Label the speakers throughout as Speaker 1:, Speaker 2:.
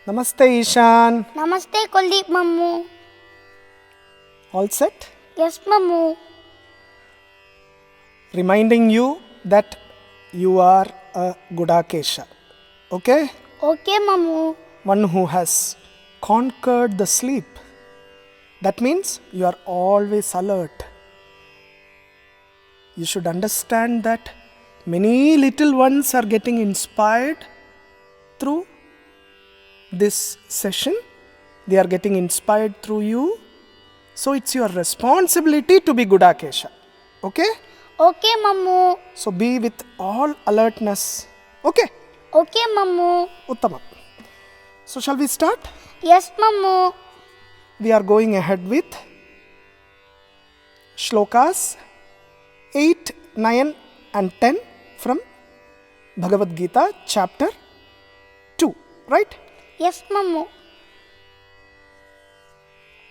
Speaker 1: Namaste Ishan.
Speaker 2: Namaste Kuldeep Mammu.
Speaker 1: All set?
Speaker 2: Yes, Mammu.
Speaker 1: Reminding you that you are a Gudakesha. Okay?
Speaker 2: Okay, Mammu.
Speaker 1: One who has conquered the sleep. That means you are always alert. You should understand that many little ones are getting inspired through this session. They are getting inspired through you. So it's your responsibility to be Gudakesha. Okay?
Speaker 2: Okay, Mammu.
Speaker 1: So be with all alertness. Okay?
Speaker 2: Okay, Mammu.
Speaker 1: Uttama. So shall we start?
Speaker 2: Yes, Mammu.
Speaker 1: We are going ahead with shlokas 8, 9 and 10 from Bhagavad Gita chapter 2. Right?
Speaker 2: Yes, Mammu.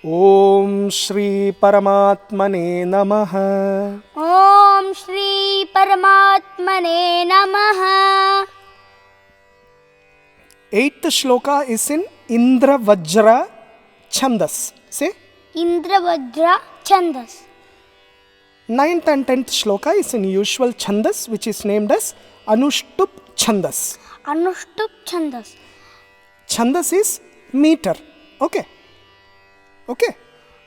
Speaker 1: Om Shri Paramatmane Namaha.
Speaker 2: Om Shri Paramatmane Namaha.
Speaker 1: 8th shloka is in Indra Vajra Chandas. Say.
Speaker 2: Indra Vajra Chandas.
Speaker 1: 9th and 10th shloka is in usual Chandas, which is named as Anushtup Chandas.
Speaker 2: Anushtup Chandas.
Speaker 1: Chandas is meter. Okay. Okay.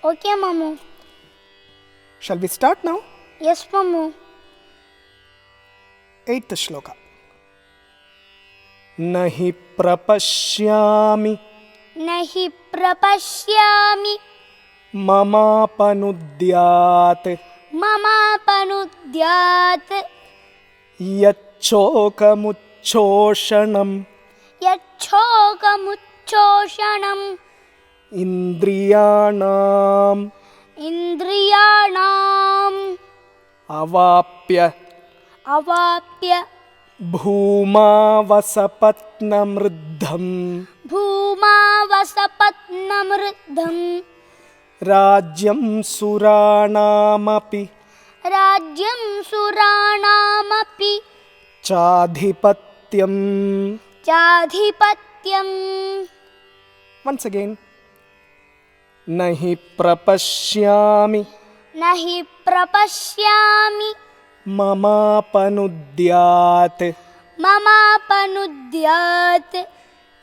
Speaker 2: Okay, Mammu.
Speaker 1: Shall we start now?
Speaker 2: Yes, Mammu.
Speaker 1: 8th shloka. Nahi prapashyami
Speaker 2: Nahi prapashyami
Speaker 1: mamapanudyat
Speaker 2: mamapanudyat
Speaker 1: yacchokamuchoshanam
Speaker 2: yacchokamuchoshanam
Speaker 1: indriyanam
Speaker 2: indriyanam
Speaker 1: avapya
Speaker 2: avapya
Speaker 1: bhumavasapatnamruddham
Speaker 2: bhumavasapatnamruddham
Speaker 1: rajyam suranamapi
Speaker 2: राज्यं सुराणामपि
Speaker 1: chadhipatyam.
Speaker 2: चाधिपत्यम्.
Speaker 1: Once again. Nahi prapashyami
Speaker 2: न हि प्रपश्यामि
Speaker 1: mamapanudyat
Speaker 2: ममापनुद्यात्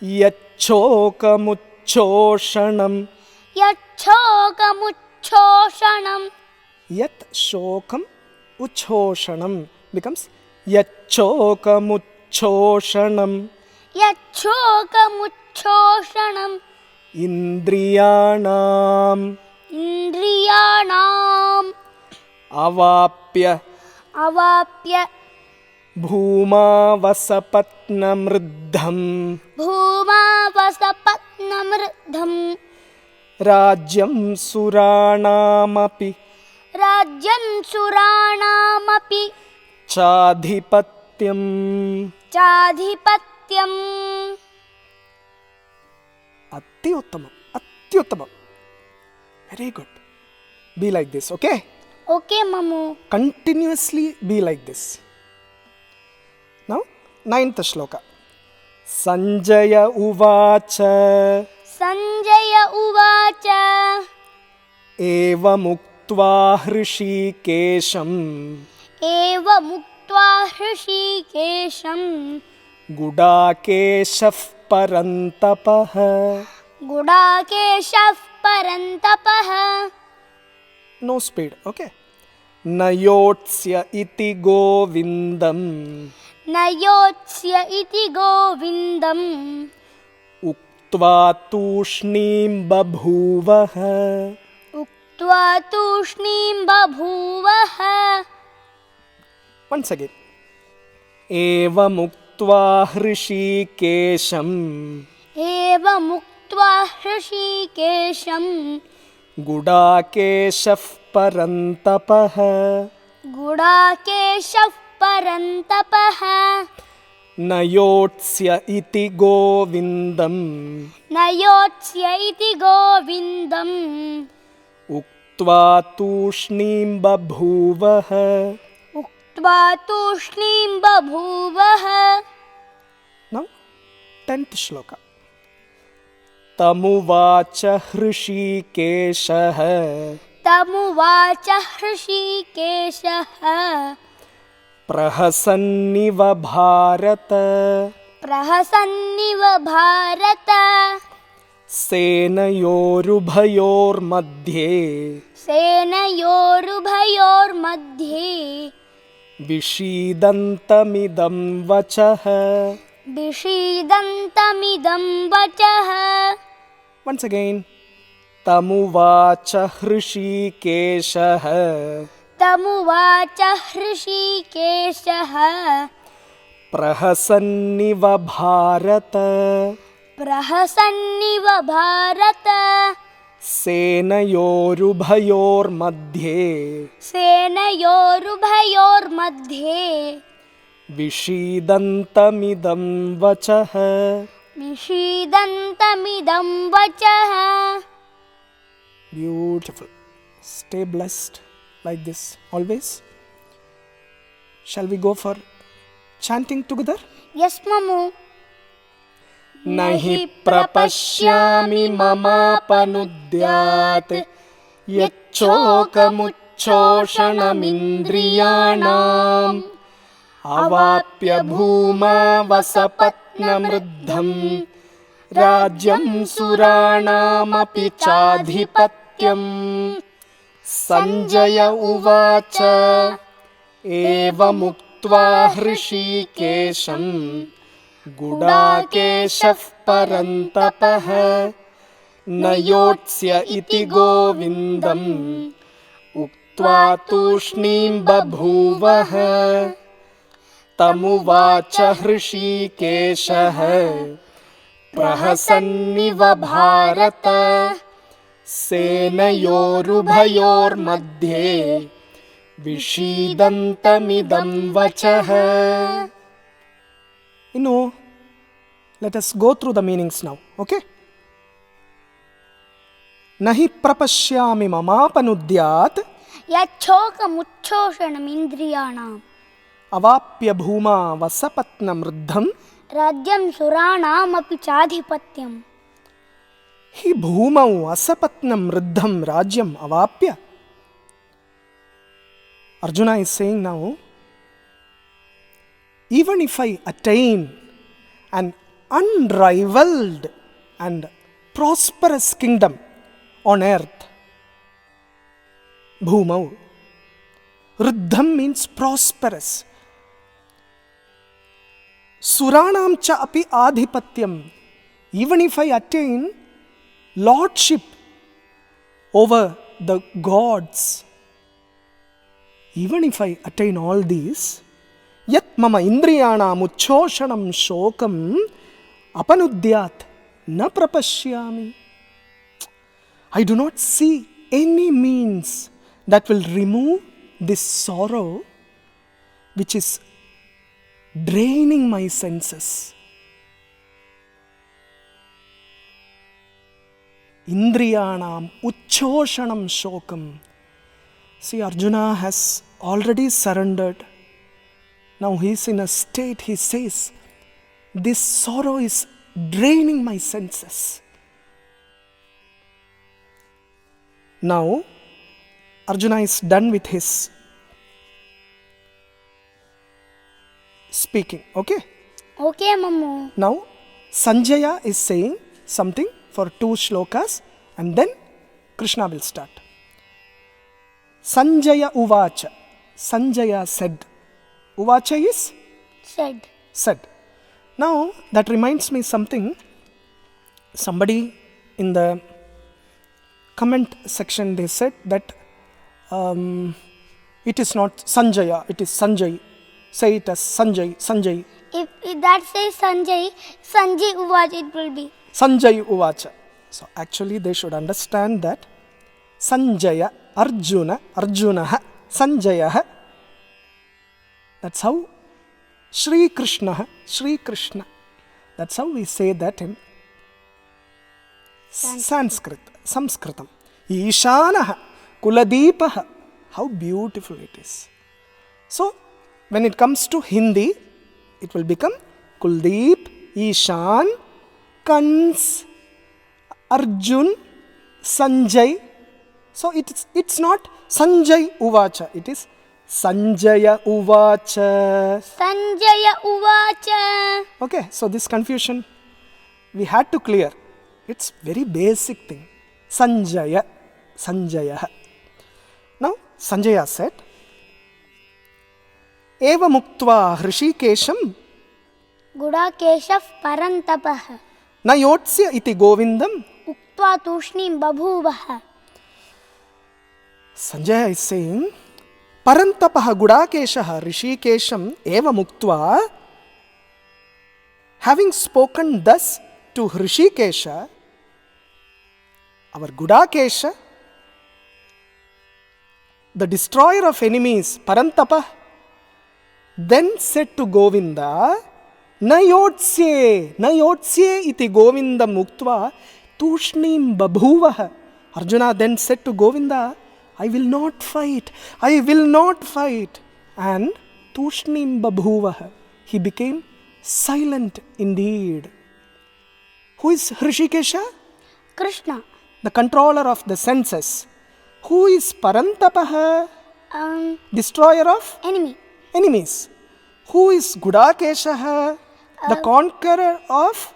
Speaker 1: yacchokamuchoshanam.
Speaker 2: यच्छोकमुच्छोषणम्.
Speaker 1: Yat shokam uchoshanam becomes yacchokamuchoshanam.
Speaker 2: यच्छोकमुच्छोषणम्.
Speaker 1: Indriyanam
Speaker 2: इन्द्रियाणाम्
Speaker 1: avapya
Speaker 2: अवाप्य
Speaker 1: bhumavasapatnamruddham
Speaker 2: भूमावसपत्नमृद्धम्
Speaker 1: rajyam suranamapi
Speaker 2: राज्यं सुराणामपि
Speaker 1: chadhipatyam.
Speaker 2: चाधिपत्यम्.
Speaker 1: Atyuttamam. Atyuttamam. Very good. Be like this, okay?
Speaker 2: Okay, Mammu.
Speaker 1: Continuously be like this. Now, 9th shloka. Sanjaya uvacha
Speaker 2: Sanjay उवाच
Speaker 1: evamuktva hrishikesham
Speaker 2: एवमुक्त्वा हृषीकेशं
Speaker 1: gudakeshah parantapah.
Speaker 2: गुडाकेशः परन्तपः.
Speaker 1: No speed, okay? Nayotsya iti govindam
Speaker 2: न योत्स्य इति गोविन्दम्
Speaker 1: uktva tushnim babhuvah.
Speaker 2: उक्त्वा तूष्णीं बभूवः.
Speaker 1: Once again. Evamuktva hrishikesham
Speaker 2: एवमुक्त्वा हृषीकेशं
Speaker 1: gudakeshah parantapah.
Speaker 2: गुडाकेशः परन्तपः.
Speaker 1: Nayotsya iti govindam
Speaker 2: न योत्स्य इति गोविन्दम्
Speaker 1: uktva tushnim babhuvah.
Speaker 2: उक्त्वा तूष्णीं बभूवः.
Speaker 1: Now 10th shloka. तमुवाच हृषीकेशः
Speaker 2: तमुवाच हृषीकेशः
Speaker 1: प्रहसन्निव भारत
Speaker 2: प्रहसन्निव भारत
Speaker 1: सेनयोरुभयोर्मध्ये
Speaker 2: सेनयोरुभयोर्मध्ये
Speaker 1: विषीदन्तमिदं वचः
Speaker 2: विषीदन्तमिदं वचः
Speaker 1: Once again, तमुवाच हृषीकेशः
Speaker 2: तमुवाच हृषीकेशः
Speaker 1: प्रहसन्निव भारत
Speaker 2: प्रहसन्निव भारत
Speaker 1: सेनयोरुभयोर्मध्ये
Speaker 2: सेनयोरुभयोर्मध्ये
Speaker 1: विषीदन्तमिदं वचः
Speaker 2: विषीदन्तमिदं वचः.
Speaker 1: Beautiful. Stay blessed like this always. Shall we go for chanting together?
Speaker 2: Yes, Mamu.
Speaker 1: न हि प्रपश्यामि ममापनुद्यात् यच्छोकमुच्छोषणमिन्द्रियाणाम् अवाप्य भूमा वसपत्नमृद्धम् राज्यं सुराणामपि चाधिपत्यम्. सञ्जय उवाच एवमुक्त्वा हृषीकेशम् गुडाकेशः परन्तपः न योत्स्य इति गोविन्दम् उक्त्वा तूष्णीं बभूवः. तमुवाच हृषीकेशः प्रहसन्निव भारत सेनयोरुभयोर्मध्ये विषीदन्तमिदं वचः. Let us go through the meanings now, okay? Nahi prapashyami mamapanudyat
Speaker 2: यच्छोकमुच्छोषणमिन्द्रियाणाम्
Speaker 1: avapya bhuma vasapatnam ruddham.
Speaker 2: राज्यं सुराणामपि चाधिपत्यम्.
Speaker 1: Hi bhumau asapatnam ruddham rajyam avapya. Arjuna is saying now, even if I attain an unrivaled and prosperous kingdom on earth, bhumau, ruddham means prosperous, suranam cha api adhipatyam, even if I attain lordship over the gods, even if I attain all these, yat mama indriyanam uchchoshanam shokam apanudyat na prapashyami. I do not see any means that will remove this sorrow which is draining my senses. Indriyanam uchchoshanam shokam. See, Arjuna has already surrendered. Now he is in a state, he says, this sorrow is draining my senses. Now, Arjuna is done with his speaking, okay?
Speaker 2: Okay, Mamu.
Speaker 1: Now, Sanjaya is saying something for 2 shlokas and then Krishna will start. Sanjaya uvacha. Sanjaya said. Uvacha is? Said. Now, that reminds me something. Somebody in the comment section, they said that it is not Sanjaya, it is Sanjay. Say it as Sanjay, Sanjay.
Speaker 2: If that says Sanjay, Sanjay Uvacha it will be.
Speaker 1: Sanjay Uvacha. So actually they should understand that Sanjaya, Arjuna, Arjunaha, Sanjayaha. That's how Shri Krishna, Shri Krishna. That's how we say that in Sanskrit, Samskritam. Ishanaha, Kuladeepaha. How beautiful it is. So, when it comes to Hindi, it will become Kuldeep, Ishan, Kans, Arjun, Sanjay. So it's not Sanjay Uvacha, it is Sanjaya Uvacha.
Speaker 2: Sanjaya Uvacha.
Speaker 1: Okay, so this confusion we had to clear. It's very basic thing. Sanjaya, Sanjaya. Now Sanjaya said, Eva muktva Hrishikesham
Speaker 2: Gudakeshav Parantapah
Speaker 1: na yotsya iti govindam.
Speaker 2: Uktva Tushnim Babhuvah.
Speaker 1: Sanjaya is saying, Parantapah Gudakeshaha Rishikesham eva muktva, having spoken thus to Hrishikesha, our Gudakesha, the destroyer of enemies, Parantapah, then said to Govinda, Nayotsye iti Govinda muktva tushnim babhuvah. Arjuna then said to Govinda, I will not fight. And tushnim babhuvah, he became silent indeed. Who is Hrishikesha?
Speaker 2: Krishna.
Speaker 1: The controller of the senses. Who is Parantapah? Destroyer of enemies. Who is Gudakesha? The conqueror of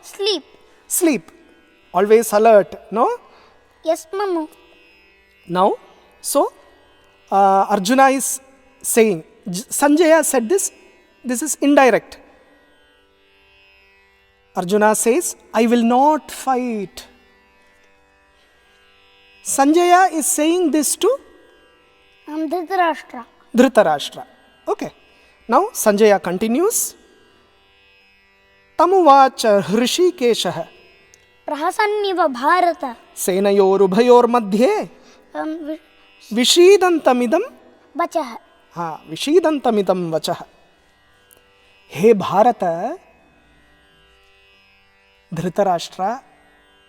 Speaker 1: sleep. Always alert, no?
Speaker 2: Yes, Mamu.
Speaker 1: Now, so Arjuna is saying, Sanjaya said this is indirect. Arjuna says, I will not fight. Sanjaya is saying this to Dhritarashtra. Okay. Now Sanjaya continues. Tamuvacha Hrishikeshah
Speaker 2: Prahasanniva Bharata
Speaker 1: Senayorubhayor madhye Vishidantamidam
Speaker 2: Vachah.
Speaker 1: Vishidantamidam vachah. Hey Bharata, Dhritarashtra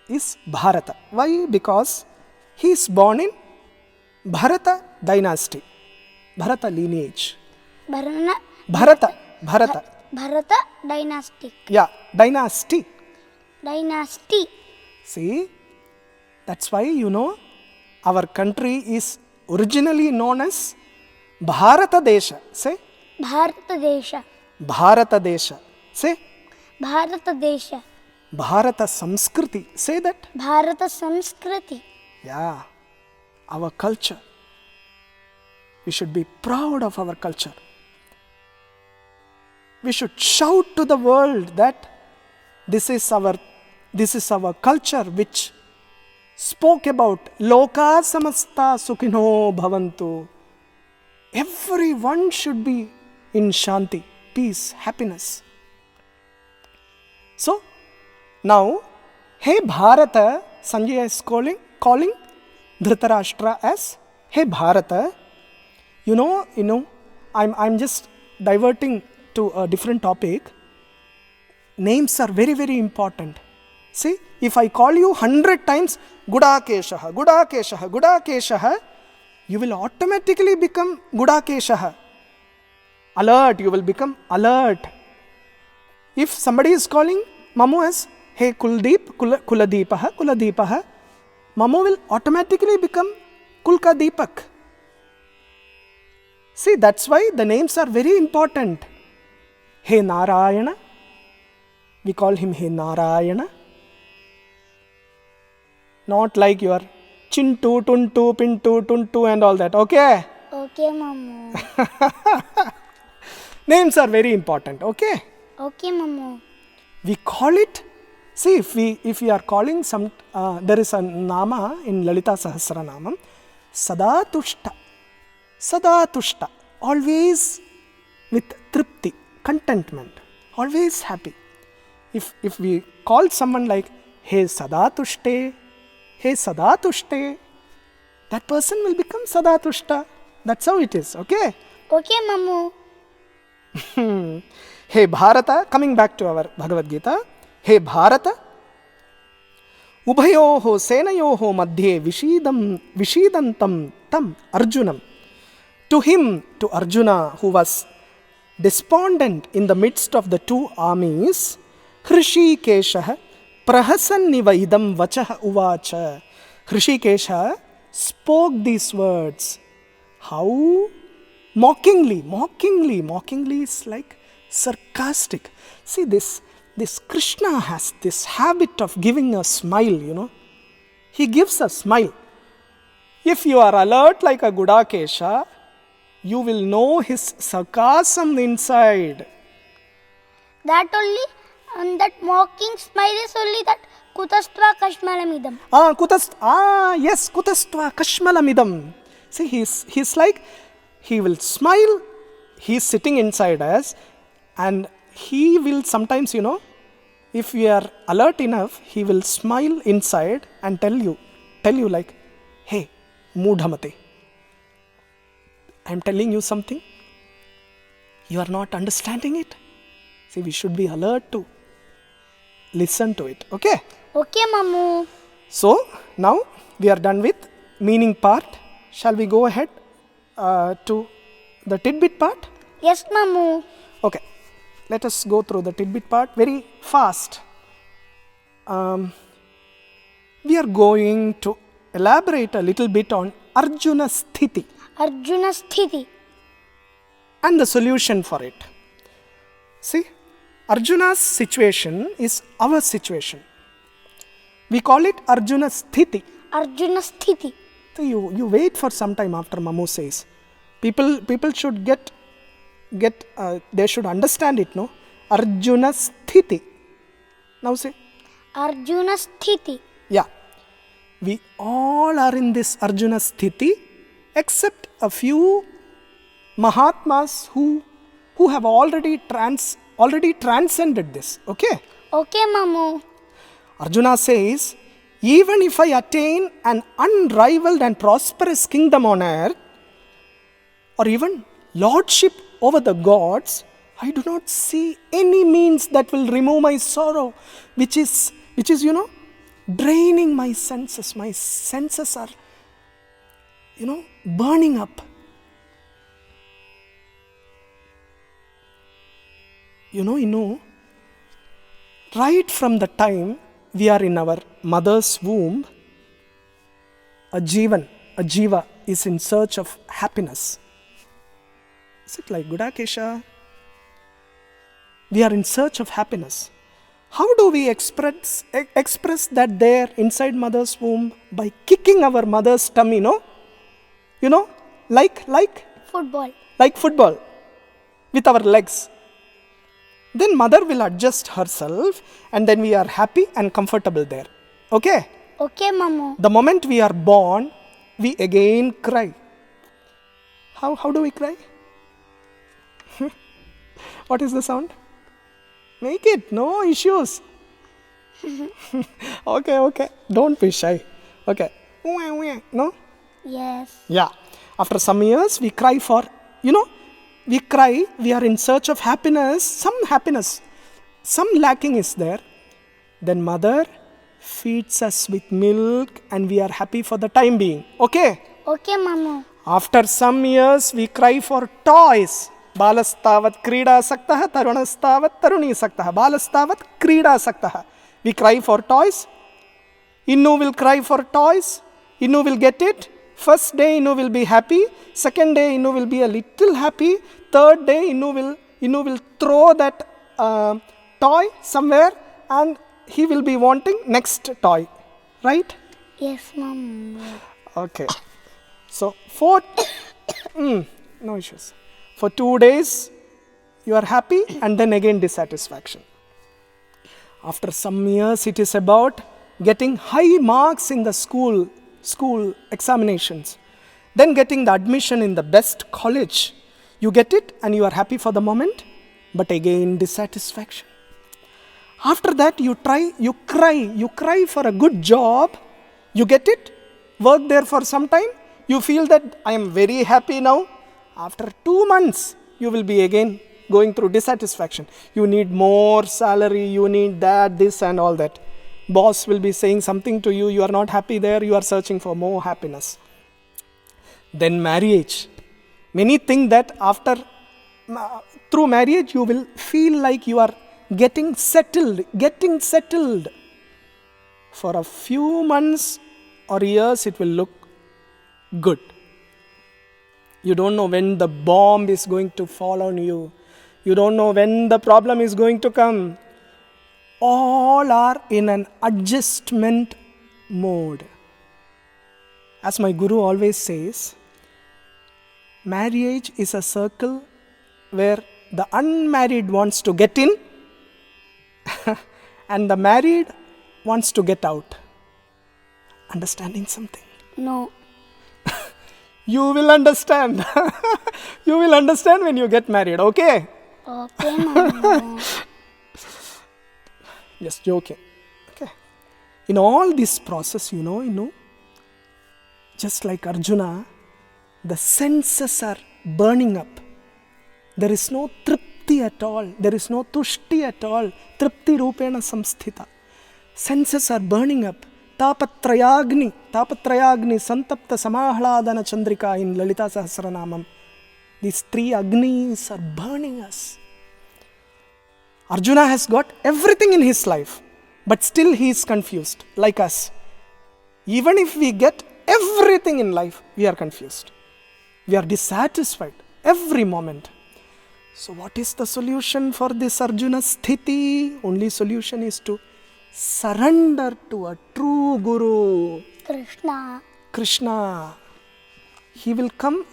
Speaker 1: is Bharata. Why? Because he is born in Bharata dynasty, Bharata lineage. Bharata
Speaker 2: dynastic.
Speaker 1: Yeah, dynasty. See, that's why our country is originally known as Bharata Desha. Say
Speaker 2: Bharata Desha.
Speaker 1: Bharata Desha. Say
Speaker 2: Bharata Desha.
Speaker 1: Bharata Samskriti. Say that.
Speaker 2: Bharata Samskriti.
Speaker 1: Yeah, our culture. We should be proud of our culture. We should shout to the world that this is our culture which spoke about Loka Samasta Sukhino Bhavantu. Everyone should be in Shanti, peace, happiness. So, now, hey Bharata, Sanjaya is calling Dhritarashtra as hey Bharata. I'm just diverting to a different topic. Names are very, very important. See, if I call you 100 times Gudakeshaha, you will automatically become Gudakeshaha. Alert, you will become alert. If somebody is calling Mamu as hey Kuladipaha, Mamu will automatically become Kulka Deepak. See, that's why the names are very important. Hey Narayana, we call him Hey Narayana. Not like your Chintu, Tuntu, Pintu, Tuntu and all that. Okay?
Speaker 2: Okay, Mamu.
Speaker 1: Names are very important. Okay?
Speaker 2: Okay, Mamu.
Speaker 1: We call it, see, if we are calling some, there is a nama in Lalita Sahasranamam, Sadatushta. Sadatushta. Always with tripti, contentment. Always happy. If we call someone like, Hey Sadatushte, that person will become Sadatushta. That's how it is. Okay?
Speaker 2: Okay, Mamu.
Speaker 1: Hey Bharata, coming back to our Bhagavad Gita. Hey Bharata, Ubhayoho Senayoho Madhye Vishidantam Tam Arjunam. To him, to Arjuna, who was despondent in the midst of the two armies, Hrishikesha Prahasanniva idam vachaha uvacha. Hrishikesha spoke these words. How? Mockingly is like sarcastic. See, this Krishna has this habit of giving a smile, He gives a smile. If you are alert like a Gudakesha, you will know his sarcasm inside.
Speaker 2: That only, and that mocking smile is only that kutastva kashmalamidam.
Speaker 1: Yes, kutastva kashmalamidam. See, he's like, he will smile, he's sitting inside us, and he will sometimes, if we are alert enough, he will smile inside and tell you like, hey, moodhamate, I'm telling you something, you are not understanding it. See, we should be alert to listen to it, okay?
Speaker 2: Okay, Mamu.
Speaker 1: So, now we are done with meaning part. Shall we go ahead to the tidbit part?
Speaker 2: Yes, Mamu.
Speaker 1: Okay, let us go through the tidbit part very fast. We are going to elaborate a little bit on Arjuna Sthiti
Speaker 2: Arjuna Sthiti.
Speaker 1: and the solution for it. See, Arjuna's situation is our situation. We call it Arjuna Sthiti.
Speaker 2: Arjuna Sthiti.
Speaker 1: So you wait for some time after Mamu says. People should get they should understand it, no? Arjuna Sthiti. Now say.
Speaker 2: Arjuna Sthiti.
Speaker 1: Yeah. We all are in this Arjuna Sthiti except a few Mahatmas who have already transcended this. Okay?
Speaker 2: Okay, Mamu.
Speaker 1: Arjuna says, even if I attain an unrivaled and prosperous kingdom on earth, or even lordship over the gods, I do not see any means that will remove my sorrow, which is draining my senses. My senses are, burning up. Right from the time we are in our mother's womb, a jiva is in search of happiness. Is it like Gudakesha? We are in search of happiness. How do we express that there inside mother's womb? By kicking our mother's tummy, like
Speaker 2: Football.
Speaker 1: like football with our legs. Then mother will adjust herself and then we are happy and comfortable there. Okay?
Speaker 2: Okay, Mamu.
Speaker 1: The moment we are born, we again cry. How do we cry? What is the sound? Make it, no issues. Okay. Don't be shy. Okay. No?
Speaker 2: Yes.
Speaker 1: Yeah. After some years, we cry for, we are in search of happiness, some lacking is there. Then mother feeds us with milk and we are happy for the time being. Okay?
Speaker 2: Okay, Mamu.
Speaker 1: After some years, we cry for toys. Balastavat krida saktaha, tarunastavat taruni saktaha. Balastavat krida saktaha. We cry for toys. Innu will cry for toys. Innu will get it. First day, Innu will be happy. Second day, Innu will be a little happy. Third day, Innu will throw that toy somewhere and he will be wanting next toy. Right?
Speaker 2: Yes, Mamu.
Speaker 1: Okay. So, no issues. For 2 days, you are happy and then again dissatisfaction. After some years, it is about getting high marks in the school examinations. Then getting the admission in the best college. You get it and you are happy for the moment, but again dissatisfaction. After that, you cry for a good job. You get it, work there for some time. You feel that I am very happy now. After 2 months, you will be again going through dissatisfaction. You need more salary, you need that, this and all that. Boss will be saying something to you, you are not happy there, you are searching for more happiness. Then marriage. Many think that through marriage, you will feel like you are getting settled. For a few months or years, it will look good. You don't know when the bomb is going to fall on you. You don't know when the problem is going to come. All are in an adjustment mode. As my guru always says, marriage is a circle where the unmarried wants to get in and the married wants to get out. Understanding something?
Speaker 2: No.
Speaker 1: You will understand. You will understand when you get married, okay?
Speaker 2: Okay, Mama.
Speaker 1: Just joking. Okay. In all this process, you know, just like Arjuna, the senses are burning up. There is no tripti at all. There is no tushti at all. Tripti rupena samsthita. Senses are burning up. Tapatrayagni, santapta samahladana chandrika in Lalita Sahasranamam. These three agnis are burning us. Arjuna has got everything in his life, but still he is confused, like us. Even if we get everything in life, we are confused. We are dissatisfied every moment. So what is the solution for this Arjuna sthiti? Only solution is to surrender to a true Guru. Krishna. He will come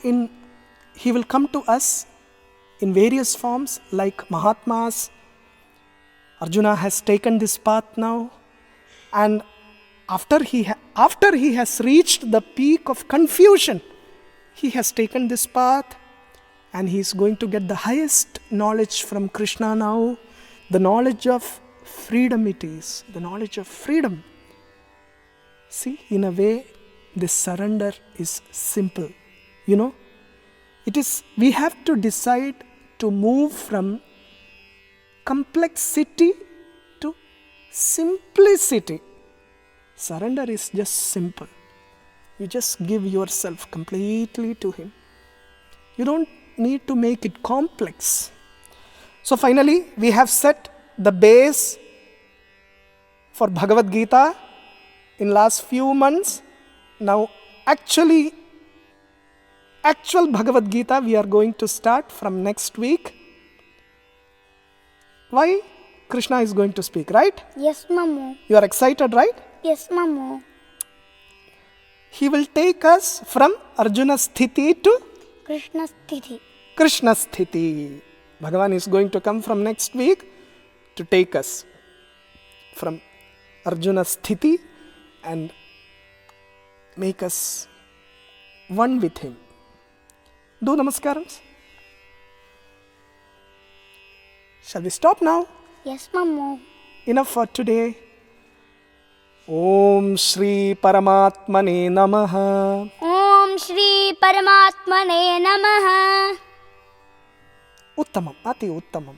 Speaker 1: to us in various forms like Mahatmas. Arjuna has taken this path now, and after he has reached the peak of confusion, he has taken this path and he is going to get the highest knowledge from Krishna now. The knowledge of freedom it is. The knowledge of freedom. See, in a way, this surrender is simple. You know, we have to decide to move from complexity to simplicity. Surrender is just simple. You just give yourself completely to Him. You don't need to make it complex. So finally, we have set the base for Bhagavad Gita in last few months. Now, actual Bhagavad Gita we are going to start from next week. Why? Krishna is going to speak, right?
Speaker 2: Yes, Mamu.
Speaker 1: You are excited, right?
Speaker 2: Yes, Mamu.
Speaker 1: He will take us from Arjuna sthiti to
Speaker 2: Krishna sthiti.
Speaker 1: Krishna sthiti. Bhagavan is going to come from next week to take us from Arjuna sthiti and make us one with him. Do namaskarams. Shall we stop now?
Speaker 2: Yes, Mamu.
Speaker 1: Enough for today. Om Shri Paramatmane Namaha.
Speaker 2: Om Shri Paramatmane Namaha.
Speaker 1: Uttamam, ati uttamam.